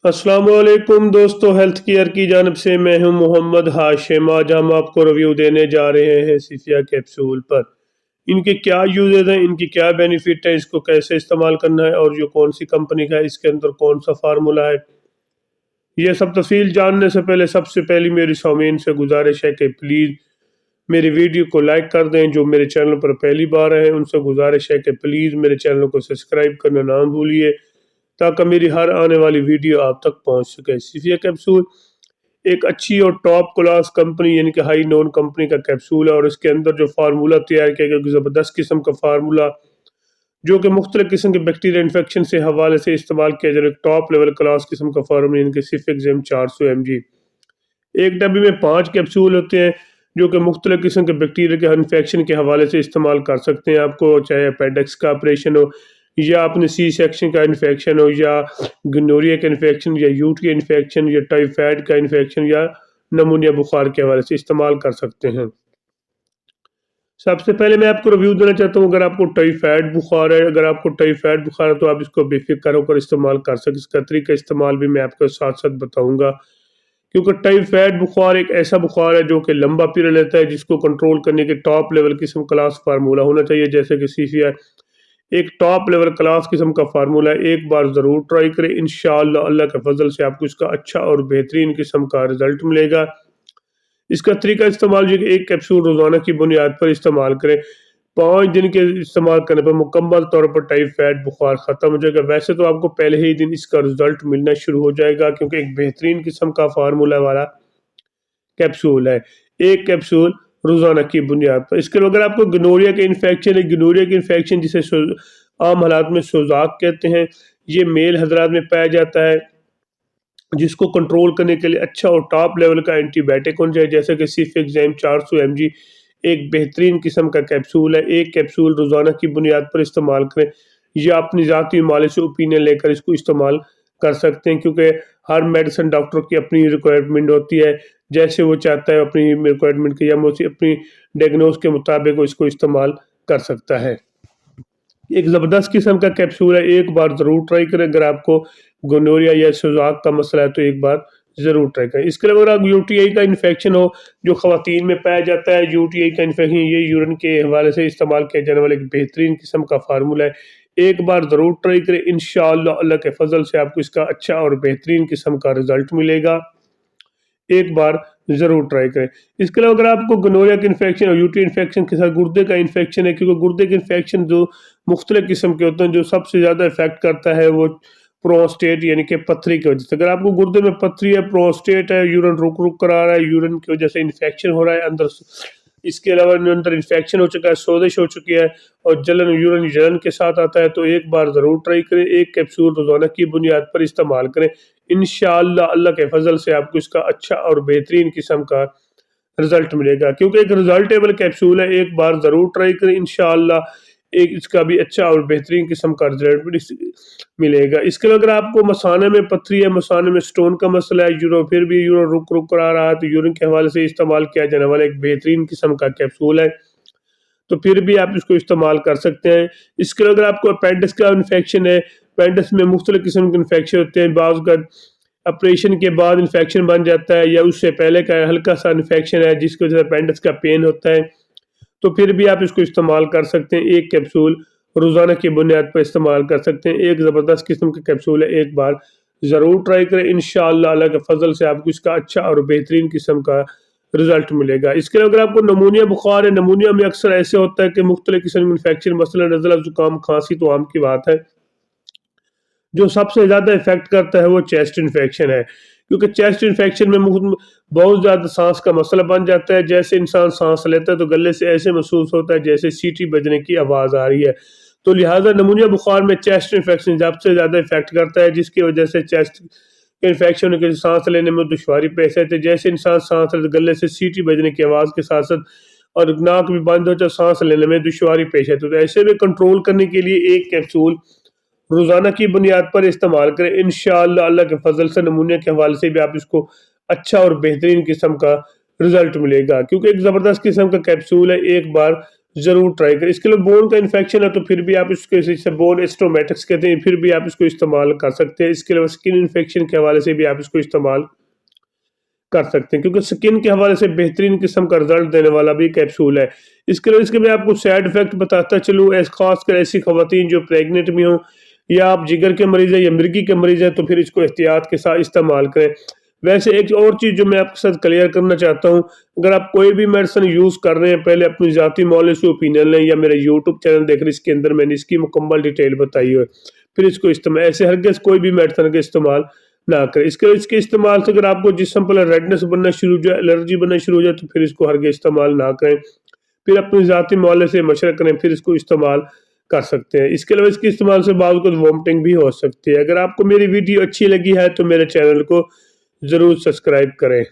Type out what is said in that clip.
अस्सलाम वालेकुम दोस्तों, हेल्थ केयर की जानब से मैं हूं मोहम्मद हाशिम। आज हम आपको रिव्यू देने जा रहे हैं सीफिया कैप्सूल पर। इनके क्या यूजेस हैं, इनकी क्या बेनिफिट है, इसको कैसे इस्तेमाल करना है और जो कौन सी कंपनी का है, इसके अंदर कौन सा फार्मूला है, ये सब तफसील जानने से पहले सबसे पहली मेरी सामीन से गुजारिश है कि प्लीज़ मेरी वीडियो को लाइक कर दें। जो मेरे चैनल पर पहली बार हैं उनसे गुजारिश है कि प्लीज़ मेरे चैनल को सब्सक्राइब करना ना भूलिए, ताकि मेरी हर आने वाली वीडियो आप तक पहुंच सके। सीफिया कैप्सूल एक अच्छी और टॉप क्लास कंपनी यानी कि हाई नोन कंपनी का कैप्सूल है, और इसके अंदर जो फार्मूला तैयार किया गया ज़बरदस्त किस्म का फार्मूला, जो कि मुख्तलिफ किस्म के बैक्टीरिया इन्फेक्शन से हवाले से इस्तेमाल किया जाए। टॉप लेवल क्लास किस्म का फार्मूला यानी कि सिफिक्सेम 400 mg। एक डब्बी में 5 कैप्सूल होते हैं, जो कि मुख्तलिफ किस्म के बैक्टीरिया के इन्फेक्शन के हवाले से इस्तेमाल कर सकते हैं। आपको चाहे अपेंडिक्स का ऑपरेशन हो, या अपने सी सेक्शन का इन्फेक्शन हो, या गनोरिया का इन्फेक्शन, या यूटी इन्फेक्शन, या टाइफाइड का इन्फेक्शन, या नमूनिया बुखार के हवाले से इस्तेमाल कर सकते हैं। सबसे पहले मैं आपको रिव्यू देना चाहता हूँ, अगर आपको टाइफाइड बुखार है, तो आप इसको बेफिक्र होकर इस्तेमाल कर सकते। इसका तरीका इस्तेमाल भी मैं आपको साथ साथ बताऊँगा, क्योंकि टाइफाइड बुखार एक ऐसा बुखार है जो कि लंबा पीरियड लेता है, जिसको कंट्रोल करने के टॉप लेवल किस्म क्लास फार्मूला होना चाहिए, जैसे कि सीफिया एक टॉप लेवल क्लास किस्म का फार्मूला है। एक बार ज़रूर ट्राई करें, इंशाअल्लाह अल्लाह के फजल से आपको इसका अच्छा और बेहतरीन किस्म का रिजल्ट मिलेगा। इसका तरीका इस्तेमाल जो कि एक कैप्सूल रोज़ाना की बुनियाद पर इस्तेमाल करें। 5 दिन के इस्तेमाल करने पर मुकम्मल तौर पर टाइफाइड बुखार ख़त्म हो जाएगा। वैसे तो आपको पहले ही दिन इसका रिजल्ट मिलना शुरू हो जाएगा, क्योंकि एक बेहतरीन किस्म का फार्मूला वाला कैप्सूल है। एक कैप्सूल रोज़ाना की बुनियाद पर। इसके अलावा अगर आपको गनोरिया के इन्फेक्शन है, गनोरिया के इन्फेक्शन जिसे आम हालात में सोजाक कहते हैं, ये मेल हजरात में पाया जाता है, जिसको कंट्रोल करने के लिए अच्छा और टॉप लेवल का एंटीबायोटिक होना चाहिए, जैसे कि सिफिक्सेम 400 mg एक बेहतरीन किस्म का कैप्सूल है। एक कैप्सूल रोज़ाना की बुनियाद पर इस्तेमाल करें, या अपनी ज़ाती मालिश से ओपिनियन लेकर इसको इस्तेमाल कर सकते हैं, क्योंकि हर मेडिसिन डॉक्टर की अपनी रिक्वायरमेंट होती है। जैसे वो चाहता है अपनी रिक्वायरमेंट के, या वो अपनी डायग्नोज के मुताबिक वो इसको इस्तेमाल कर सकता है। एक ज़बरदस्त किस्म का कैप्सूल है, एक बार ज़रूर ट्राई करें। अगर आपको गोनोरिया या सोजाक का मसला है तो एक बार ज़रूर ट्राई करें। इसके अलावा अगर यूटीआई का इन्फेक्शन हो, जो ख़वातीन में पाया जाता है, यूटीआई का इन्फेक्शन, ये यूरिन के हवाले से इस्तेमाल किया जाने वाला एक बेहतरीन किस्म का फार्मूला है। एक बार ज़रूर ट्राई करें, इंशाअल्लाह अल्लाह के फजल से आपको इसका अच्छा और बेहतरीन किस्म का रिजल्ट मिलेगा। एक बार ज़रूर ट्राई करें। इसके अलावा अगर आपको गनोरिया का इन्फेक्शन और यूटी इन्फेक्शन के साथ गुर्दे का इन्फेक्शन है, क्योंकि गुर्दे के इन्फेक्शन जो मुख्तलिफ किस्म के होते हैं, जो सबसे ज़्यादा इफेक्ट करता है वो प्रोस्टेट यानी कि पथरी की वजह से। अगर आपको गुर्दे में पथरी है, प्रोस्टेट है, यूरिन रुक रुक कर आ रहा है, यूरिन की वजह से इन्फेक्शन हो रहा है अंदर, इसके अलावा अंदर इन्फेक्शन हो चुका है, सोजिश हो चुकी है, और जलन यूरिन जलन के साथ आता है, तो एक बार ज़रूर ट्राई करें। एक कैप्सूल रोज़ाना की बुनियाद पर इस्तेमाल करें, इंशाअल्लाह अल्लाह के फजल से आपको इसका अच्छा और बेहतरीन किस्म का रिजल्ट मिलेगा, क्योंकि एक रिजल्टेबल कैप्सूल है। एक बार ज़रूर ट्राई करें, इंशाअल्लाह एक इसका भी अच्छा और बेहतरीन किस्म का रिजल्ट मिलेगा। इसके अलावा अगर आपको मसाने में पथरी है, मसाने में स्टोन का मसला है, फिर भी यूरिन रुक रुक कर आ रहा है, तो यूरिन के हवाले से इस्तेमाल किया जाने वाला एक बेहतरीन किस्म का कैप्सूल है, तो फिर भी आप इसको इस्तेमाल कर सकते हैं। इसके अलावा अगर आपको अपेंडिक्स का इन्फेक्शन है, अपेंडिक्स में मुख्तलिफ किस्म के इन्फेक्शन होते हैं, बाज़ का ऑपरेशन के बाद इन्फेक्शन बन जाता है, या उससे पहले का हल्का सा इन्फेक्शन है जिसकी वजह से अपेंडिक्स का पेन होता है, तो फिर भी आप इसको इस्तेमाल कर सकते हैं। एक कैप्सूल रोज़ाना की बुनियाद पर इस्तेमाल कर सकते हैं। एक ज़बरदस्त किस्म का कैप्सूल है, एक बार ज़रूर ट्राई करें, इंशाअल्लाह अल्लाह के फजल से आपको इसका अच्छा और बेहतरीन किस्म का रिजल्ट मिलेगा। इसके अलावा अगर आपको नमूनिया बुखार है, नमूनिया में अक्सर ऐसे होता है कि मुख्तलिफ किस्म के इन्फेक्शन, मसलन नज़ला, ज़ुकाम, खांसी तो आम की बात है, जो सबसे ज़्यादा इफेक्ट करता है वो चेस्ट इन्फेक्शन है, क्योंकि चेस्ट इन्फेक्शन में बहुत ज़्यादा सांस का मसला बन जाता है। जैसे इंसान सांस लेता है तो गले से ऐसे महसूस होता है जैसे सीटी बजने की आवाज़ आ रही है। तो लिहाजा नमूनिया बुखार में चेस्ट इन्फेक्शन सबसे ज़्यादा इफेक्ट करता है, जिसकी वजह से चेस्ट इन्फेक्शन के सांस लेने में दुश्वारी पेश आती है। जैसे इंसान सांस लेते गले से सीटी बजने की आवाज़ के साथ साथ और नाक भी बंद हो जाए, सांस लेने में दुश्वारी पेश आती है। तो ऐसे में कंट्रोल करने के लिए एक कैप्सूल रोज़ाना की बुनियाद पर इस्तेमाल करें, इंशाअल्लाह अल्लाह के फजल से नमूने के हवाले से भी आप इसको अच्छा और बेहतरीन किस्म का रिजल्ट मिलेगा, क्योंकि एक ज़बरदस्त किस्म का कैप्सूल है। एक बार ضرور ٹرائی کریں۔ اس کے علاوہ بون کا انفیکشن ہے تو پھر بھی آپ اس کو بون اسٹومیٹکس کہتے ہیں، پھر بھی آپ اس کو استعمال کر سکتے ہیں۔ اس کے علاوہ سکن انفیکشن کے حوالے سے بھی آپ اس کو استعمال کر سکتے ہیں، کیونکہ سکن کے حوالے سے بہترین قسم کا رزلٹ دینے والا بھی کیپسول ہے۔ اس کے علاوہ اس کے میں آپ کو سائیڈ افیکٹ بتاتا چلوں، خاص کر ایسی خواتین جو پریگننٹ بھی ہوں، یا آپ جگر کے مریض ہیں یا مرگی کے مریض ہیں، تو پھر اس کو احتیاط کے ساتھ استعمال کریں۔ ویسے ایک اور چیز جو میں آپ کے ساتھ کلیئر کرنا چاہتا ہوں، اگر آپ کوئی بھی میڈیسن یوز کر رہے ہیں، پہلے اپنی ذاتی معالجے سے اوپینین لیں، یا میرے یوٹیوب چینل دیکھ رہے، اس کے اندر میں نے اس کی مکمل ڈیٹیل بتائی ہے، پھر اس کو استعمال ایسے ہرگز کوئی بھی میڈیسن کا استعمال نہ کریں۔ اس کے استعمال سے اگر آپ کو جسم پر ریڈنس بننا شروع ہو جائے، الرجی بننا شروع ہو جائے، تو پھر اس کو ہرگز استعمال نہ کریں، پھر اپنی ذاتی معالجے سے مشورہ کریں، پھر اس کو استعمال کر سکتے ہیں۔ اس کے علاوہ اس کے استعمال سے بعض اوقات وومٹنگ بھی ہو سکتی ہے۔ اگر آپ کو میری ویڈیو اچھی لگی ہے تو میرے چینل کو ضرور سبسکرائب کریں۔